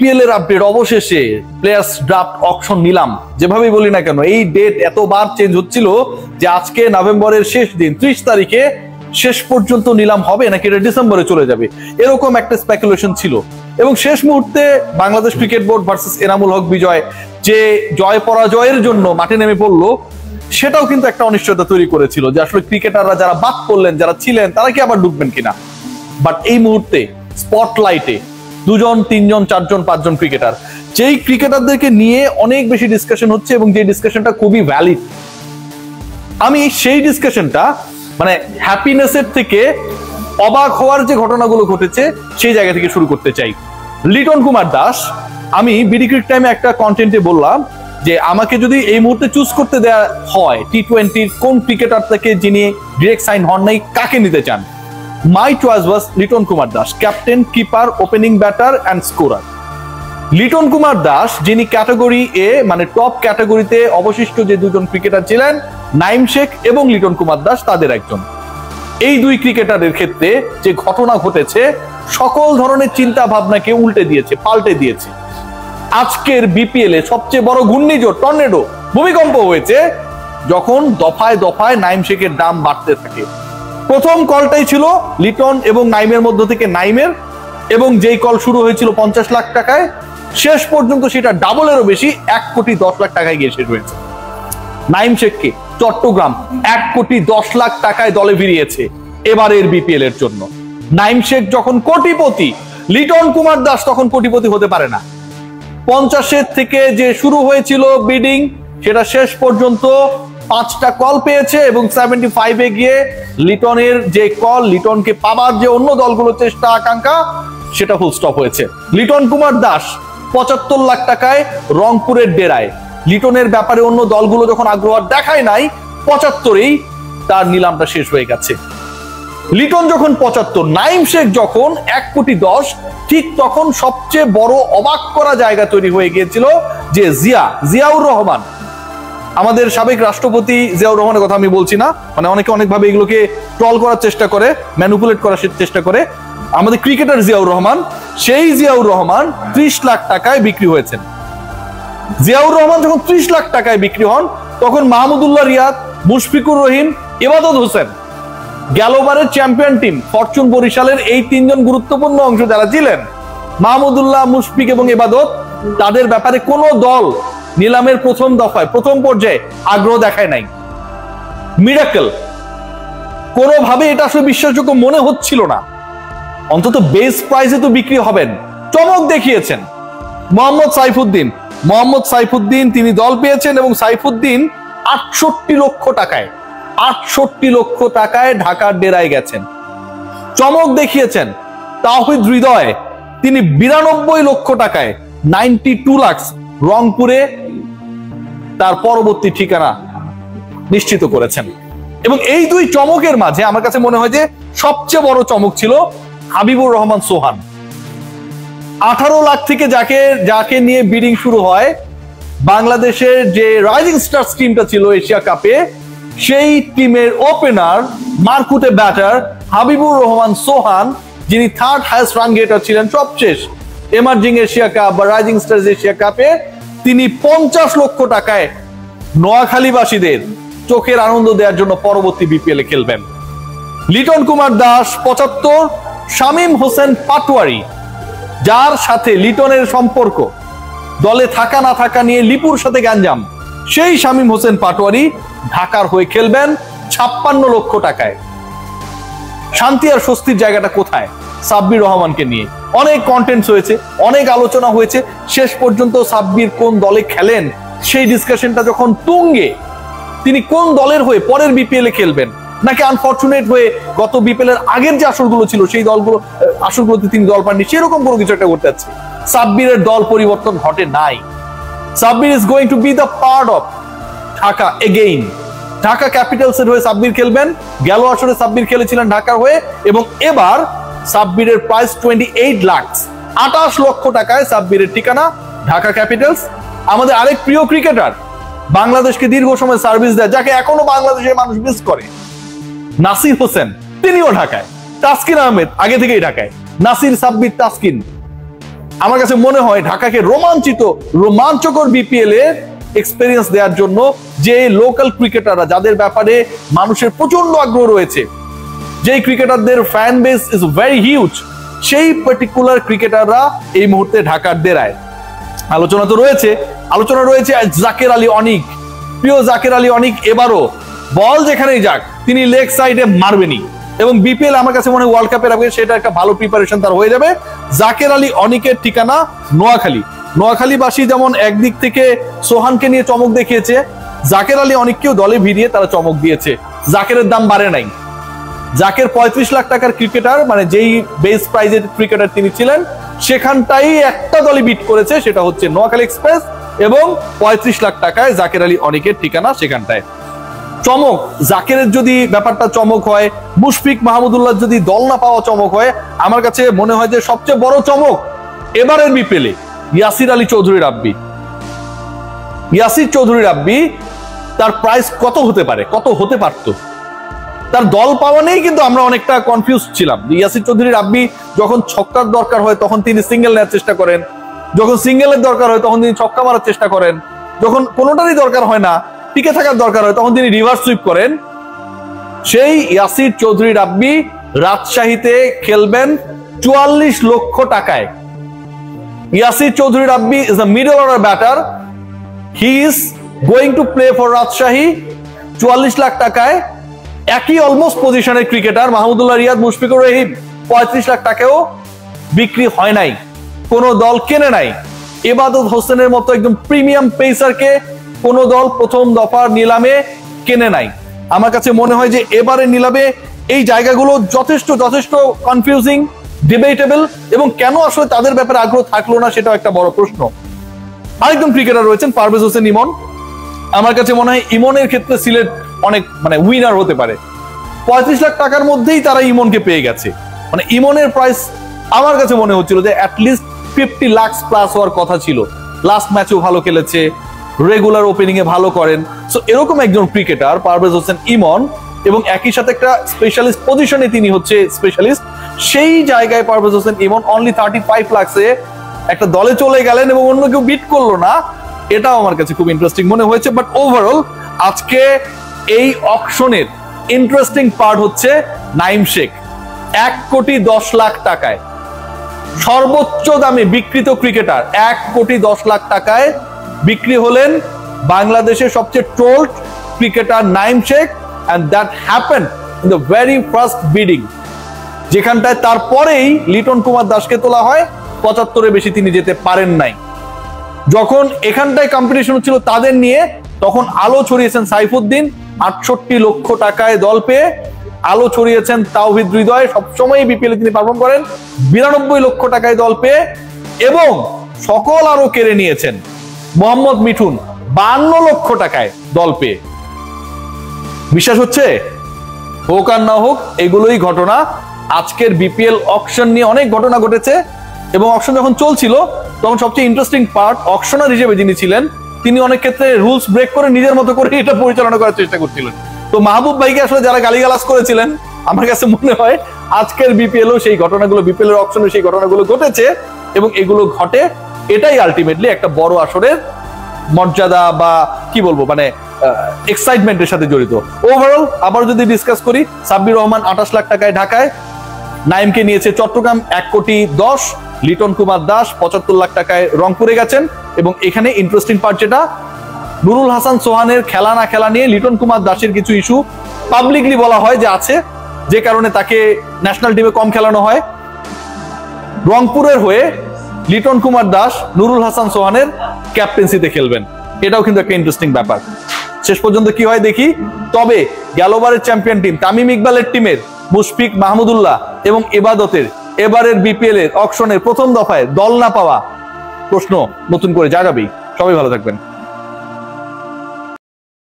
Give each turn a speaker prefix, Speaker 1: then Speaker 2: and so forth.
Speaker 1: BPL এর update অবশেষে players draft auction নিলাম যেভাবেই বলি না কেন এই ডেট এতবার চেঞ্জ হচ্ছিল যে আজকে নভেম্বরের শেষ দিন 30 তারিখে শেষ পর্যন্ত নিলাম হবে নাকি এটা ডিসেম্বরে চলে যাবে এরকম একটা স্পেকুলেশন ছিল এবং শেষ মুহূর্তে Bangladesh cricket board versus Enamul Haque Bijoy যে জয় পরাজয়ের জন্য মাঠে নেমে পড়লো সেটাও কিন্তু একটা অনিশ্চয়তা তৈরি করেছিল যে আসলে ক্রিকেটাররা যারা বাদ পড়লেন যারা ছিলেন তারা কি আবার ডুববেন কিনা বাট এই মুহূর্তে স্পটলাইটে 2 জন 3 জন 4 জন 5 জন ক্রিকেটার যেই ক্রিকেটারদেরকে নিয়ে অনেক বেশি ডিসকাশন হচ্ছে এবং যে ডিসকাশনটা খুবই ভ্যালিড আমি সেই ডিসকাশনটা মানে হ্যাপিনেসের থেকে অবাক হওয়ার যে ঘটনাগুলো ঘটেছে সেই জায়গা থেকে শুরু করতে চাই লিটন কুমার দাস আমি বিডি ক্রিক টাইমে একটা কন্টেন্টে বললাম যে আমাকে যদি এই মুহূর্তে চুজ করতে দেওয়া হয় টি20 কোন ক্রিকেটার থেকে যিনি ডিরেক্ট সাইন হন নাই কাকে নিতে চান My choice was Liton Kumar Das captain keeper opening batter and scorer Liton Kumar Das যিনি ক্যাটাগরি এ মানে টপ ক্যাটাগরিতে অবশিষ্ট যে দুজন ক্রিকেটার ছিলেন নাইম শেখ এবং লিটন কুমার দাস তাদের একজন এই দুই ক্রিকেটারের ক্ষেত্রে যে ঘটনা ঘটেছে সকল ধরনের চিন্তা ভাবনাকে উল্টে দিয়েছে পাল্টে দিয়েছে আজকের বিপিএল এ সবচেয়ে বড় ঘূর্ণিঝড় টর্নেডো ভূমিকম্প হয়েছে যখন দফায় দফায় নাইম শেখের দাম বাড়তে থাকে প্রথম কলটাই ছিল লিটন এবং নাইমের মধ্য থেকে নাইমের এবং যেই কল শুরু হয়েছিল 50 লাখ টাকায় শেষ পর্যন্ত সেটা ডাবলেরও বেশি 1,10,00,000 টাকায় গিয়ে শেষ হয়েছে নাইম শেখকে চট্টগ্রাম 1,10,00,000 টাকায় দলে ফিরিয়েছে এবারের বিপিএল এর জন্য নাইম শেখ যখন কোটিপতি লিটন কুমার দাস তখন কোটিপতি হতে পারে না 50 থেকে যে শুরু হয়েছিল বিডিং সেটা শেষ পর্যন্ত 5টা কল পেয়েছে এবং 75 এ গিয়ে লিটনের যে কল লিটনকে পাবার যে অন্য দলগুলোর চেষ্টা আকাঙ্ক্ষা সেটা ফুল স্টপ হয়েছে লিটন কুমার দাস 75 লাখ টাকায় রংপুরের ডেরায় লিটনের ব্যাপারে অন্য দলগুলো যখন আগ্রহ দেখায় নাই 75এই তার নিলামটা শেষ হয়ে গেছে লিটন যখন 75 নাইম শেখ যখন 1,10,00,000 ঠিক তখন সবচেয়ে বড় অবাক করা জায়গা তৈরি হয়ে গিয়েছিল যে জিয়াউর রহমান আমাদের সাবেক রাষ্ট্রপতি জিয়াউর রহমানের কথা আমি বলছি না মানে অনেকে অনেকভাবে এগুলোকে ট্রল করার চেষ্টা করে ম্যানিপুলেট করার চেষ্টা করে আমাদের ক্রিকেটার জিয়াউর রহমান সেই জিয়াউর রহমান 30 লাখ টাকায় বিক্রি হয়েছেন জিয়াউর রহমান যখন 30 লাখ টাকায় বিক্রি হন তখন মাহমুদুল্লাহ রিয়াদ মুশফিকুর রহিম ইবাদত হোসেন গেলবারের চ্যাম্পিয়ন টিম ফরচুন বরিশালের এই 3 জন গুরুত্বপূর্ণ অংশ যারা ছিলেন মাহমুদুল্লাহ মুশফিক এবং ইবাদত তাদের ব্যাপারে কোনো দল নিলামের প্রথম দফায় প্রথম পর্যায়ে আগ্রহ দেখায় নাই মিরাকল কোনোভাবে এটা আসলে বিশ্বাসযোগ্য মনে হচ্ছিল না অন্তত বেস প্রাইসে তো বিক্রি হবেন চমক দেখিয়েছেন মোহাম্মদ সাইফুদ্দিন তিনি দল পেয়েছেন এবং সাইফুদ্দিন 68 লক্ষ টাকায় ঢাকার ডেরায় গেছেন চমক দেখিয়েছেন তাওহিদ হৃদয় তিনি 92 লক্ষ টাকায় 92 লাখ রংপুরে তার পরবর্তী ঠিকানা নিশ্চিত করেছেন এবং এই দুই চমকের মাঝে আমার কাছে মনে হয় যে সবচেয়ে বড় চমক ছিল হাবিবুর রহমান সোহান 18 লাখ থেকে যাকে নিয়ে বিডিং শুরু হয় বাংলাদেশের যে রাইজিং স্টার্স টিমটা ছিল এশিয়া কাপে সেই টিমের ওপেনার মারকুটে ব্যাটার হাবিবুর রহমান সোহান যিনি 3rd হাইয়েস্ট রান গেটার ছিলেন সবশেষ এমার্জিং এশিয়া কাপ বা রাইজিং স্টার্স এশিয়া কাপে তিনি 50 লক্ষ টাকায় নোয়াখালীবাসীদের চোখের আনন্দ দেওয়ার জন্য পরবর্তী বিপিএল এ খেলবেন লিটন কুমার দাস 75 শামীম হোসেন পাটোয়ারি যার সাথে লিটনের সম্পর্ক দলে থাকা না থাকা নিয়ে লিপুর সাথে গ্যাঞ্জাম সেই শামীম হোসেন পাটোয়ারি ঢাকার হয়ে খেলবেন 56 লক্ষ টাকায় শান্তি আর স্বস্তির জায়গাটা কোথায় সাব্বির রহমানকে নিয়ে অনেক কন্টেন্টস হয়েছে অনেক আলোচনা হয়েছে শেষ পর্যন্ত সাব্বির কোন দলে খেলেন সেই ডিসকাশনটা যখন তুঙ্গে তিনি কোন দলের হয়ে পরের বিপিএল এ খেলবেন নাকি আনফরচুনেট হয়ে গত বিপিএল এর আগের যে আসরগুলো ছিল সেই আসরগুলোতে তিনি দল পাননি সেরকম কোনো কিছু একটা করতে যাচ্ছে সাব্বিরের দল পরিবর্তন ঘটে নাই Sabbir is going two B the part of Dhaka again Dhaka Capitals এর হয়ে সাব্বির খেলবেন গেল আসরে সাব্বির খেলেছিলেন ঢাকার হয়ে এবং এবার সাব্বিরের প্রাইস 28 লাখ 28 লক্ষ টাকায় সাব্বিরের ঠিকানা ঢাকা ক্যাপিটালস আমাদের আরেক প্রিয় ক্রিকেটার বাংলাদেশকে দীর্ঘ সময় সার্ভিস দেয় যাকে এখনো বাংলাদেশের মানুষ মিস করে নাসির হোসেন তিনিও ঢাকায় তাসকিন আহমেদ আগে থেকেই ঢাকায় নাসির সাব্বির তাসকিন আমার কাছে মনে হয় ঢাকাকে রোমাঞ্চকর বিপিএল এর এক্সপেরিয়েন্স দেওয়ার জন্য যে লোকাল ক্রিকেটাররা, যাদের ব্যাপারে মানুষের প্রচন্ড আগ্রহ রয়েছে, যেই ক্রিকেটারদের fan base is very huge, সেই পার্টিকুলার ক্রিকেটাররা এই মুহূর্তে ঢাকার ডেরায়। আলোচনা রয়েছে জাকের আলী অনিক। প্রিয় জাকের আলী অনিক এবারও বল যেখানেই যাক তিনি লেগ সাইডে মারবেনই, এবং বিপিএল আমার কাছে মনে হয় ওয়ার্ল্ড কাপের আগে সেটা একটা ভালো প্রিপারেশন তার হয়ে যাবে। জাকের আলী অনিকের ঠিকানা নোয়াখালীবাসী যেমন একদিক থেকে সোহানকে নিয়ে চমক দেখিয়েছে, জাকের আলী অনিককেও দলে ভিড়িয়ে তারা চমক দিয়েছে। জাকেরের দাম বাড়ে নাই। জাকের 35 লাখ টাকার ক্রিকেটার, মানে যেই বেস প্রাইজের ক্রিকেটার তিনি ছিলেন, সেখানটাই একটা দলে বিট করেছে, সেটা হচ্ছে নোয়াখালী এক্সপ্রেস, এবং 35 লাখ টাকায় জাকের আলী অনিকের ঠিকানা সেখানটায়। চমক জাকেরের যদি ব্যাপারটা চমক হয়, মুশফিক মাহমুদুল্লাহ যদি দল না পাওয়া চমক হয়, আমার কাছে মনে হয় যে সবচেয়ে বড় চমক এবারের বিপিএলে ইয়াসির চৌধুরী রাব্বি। তার প্রাইস কত হতে পারত, তার দল পাওয়া নেই, কিন্তু আমরা অনেকটা কনফিউজ ছিলাম। ইয়াসির চৌধুরী রাব্বি যখন ছক্কার দরকার হয় তখন তিনি সিঙ্গেল নেওয়ার চেষ্টা করেন, যখন সিঙ্গেলের দরকার হয় তখন তিনি ছক্কা মারার চেষ্টা করেন, যখন কোনোটারই দরকার হয় না, টিকে থাকার দরকার হয়, তখন তিনি রিভার্স সুইপ করেন। সেই ইয়াসির চৌধুরী রাব্বি রাজশাহীতে খেলবেন 44 লক্ষ টাকায়। Yasir Chowdhury Rabbi is a middle order batter, he is going to play for Rajshahi 44 lakh টাকায়। একই অলমোস্ট পজিশনের ক্রিকেটার মাহমুদুল্লাহ রিয়াদ, মুশফিকুর রহিম 35 লাখ টাকাও বিক্রি হয় নাই, কোন দল কেনে নাই। ইবাদত হোসেনের মতো একদম প্রিমিয়াম পেসারকে কোন দল প্রথম দফার নিলামে কেনে নাই। আমার কাছে মনে হয় যে এবারে নিলামে এই জায়গাগুলো যথেষ্ট কনফিউজিং, ডিবেটেবল, এবং কেন আসলে তাদের ব্যাপারে আগ্রহ থাকলো না সেটাও একটা বড় প্রশ্ন। আরেকজন ক্রিকেটার রয়েছেন পারভেজ হোসেন ইমন। আমার কাছে মনে হয় ইমনের ক্ষেত্রে সিলেট অনেক উইনার হতে পারে। 35 লাখ টাকার মধ্যেই তারা ইমনকে পেয়ে গেছে। ইমনের প্রাইস আমার কাছে মনে হচ্ছিল যে অ্যাটলিস্ট 50 লাখ প্লাস হওয়ার কথা ছিল। লাস্ট ম্যাচেও ভালো খেলেছে, রেগুলার ওপেনিং এ ভালো করেন। সো এরকম একজন ক্রিকেটার পারভেজ হোসেন ইমন, এবং একই সাথে একটা স্পেশালিস্ট পজিশনে তিনি হচ্ছে স্পেশালিস্ট, সেই জায়গায় পারভেজ হোসেন ইমন অনলি 35 লাখে একটা দলে চলে গেলেন এবং অন্য কেউ বিট করলো না। এটাও আমার কাছে খুব ইন্টারেস্টিং মনে হয়েছে। বাট ওভারঅল আজকে এই অকশনের ইন্টারেস্টিং পার্ট হচ্ছে নাইম শেখ 1,10,00,000 টাকায় সর্বোচ্চ দামে বিক্রিত ক্রিকেটার। 1,10,00,000 টাকায় বিক্রি হলেন বাংলাদেশের সবচেয়ে trolled cricketer Naim Sheikh, and that happened in the very first bidding, যেখানটায় তারপরেই লিটন কুমার দাসকে তোলা হয়। 75-এর বেশি তিনি যেতে পারেন নাই। যখন এখানটায় কম্পিটিশন ছিল তাদের নিয়ে, তখন আলো ছড়িয়েছেন সাইফুদ্দিন 68 লক্ষ টাকায় দল পেয়ে, আলো ছড়িয়েছেন তাওহিদ হৃদয়, সবসময় বিপিএল তিনি পারফর্ম করেন 92 লক্ষ টাকায় দল পেয়ে, এবং সকল আরো কেড়ে নিয়েছেন মোহাম্মদ মিঠুন 52 লক্ষ টাকায় দল পেয়ে। বিশ্বাস হচ্ছে? হোক আর না হোক, এগুলোই ঘটনা। আজকের বিপিএল অকশন নিয়ে অনেক ঘটনা ঘটেছে, এবং অকশন যখন চলছিল তখন সবচেয়ে ইন্টারেস্টিং পার্ট, অকশনার হিসেবে যিনি ছিলেন তিনি অনেক ক্ষেত্রে রুলস ব্রেক করে নিজের মতো করে এটা পরিচালনা করার চেষ্টা করছিলেন। তো মাহবুব ভাইকে আসলে যারা গালিগালাজ করেছিলেন, আমার কাছে মনে হয় আজকের বিপিএলও সেই ঘটনাগুলো, বিপিএল এর অকশনে সেই ঘটনাগুলো ঘটেছে, এবং এগুলো ঘটে, এটাই আলটিমেটলি একটা বড় আসরের মর্যাদা বা কি বলবো এক্সাইটমেন্টের সাথে জড়িত। ওভারঅল আবার যদি ডিসকাস করি, সাব্বির রহমান 28 লাখ টাকায় ঢাকায়, নাইমকে নিয়েছে চট্টগ্রাম 1,10,00,000, লিটন কুমার দাস 75 লাখ টাকায় রংপুরে গেছেন। এবং এখানে ইন্টারেস্টিং পার্ট যেটা, নুরুল হাসান সোহানের খেলা না খেলা নিয়ে লিটন কুমার দাসের কিছু ইস্যু পাবলিকলি বলা হয় যে আছে, যে কারণে তাকে ন্যাশনাল টিমে কম খেলানো হয়। রংপুরের হয়ে লিটন কুমার দাস নুরুল হাসান সোহানের ক্যাপ্টেন্সিতে খেলবেন, এটাও কিন্তু একটা ইন্টারেস্টিং ব্যাপার। শেষ পর্যন্ত কি হয় দেখি। তবে গেলবারের চ্যাম্পিয়ন টিম তামিম ইকবালের টিমের মুশফিক মাহমুদুল্লাহ এবং ইবাদতের এবারের বিপিএল এর অকশনের প্রথম দফায় দল না পাওয়া প্রশ্ন নতুন করে জাগাবেই। সবাই ভালো থাকবেন।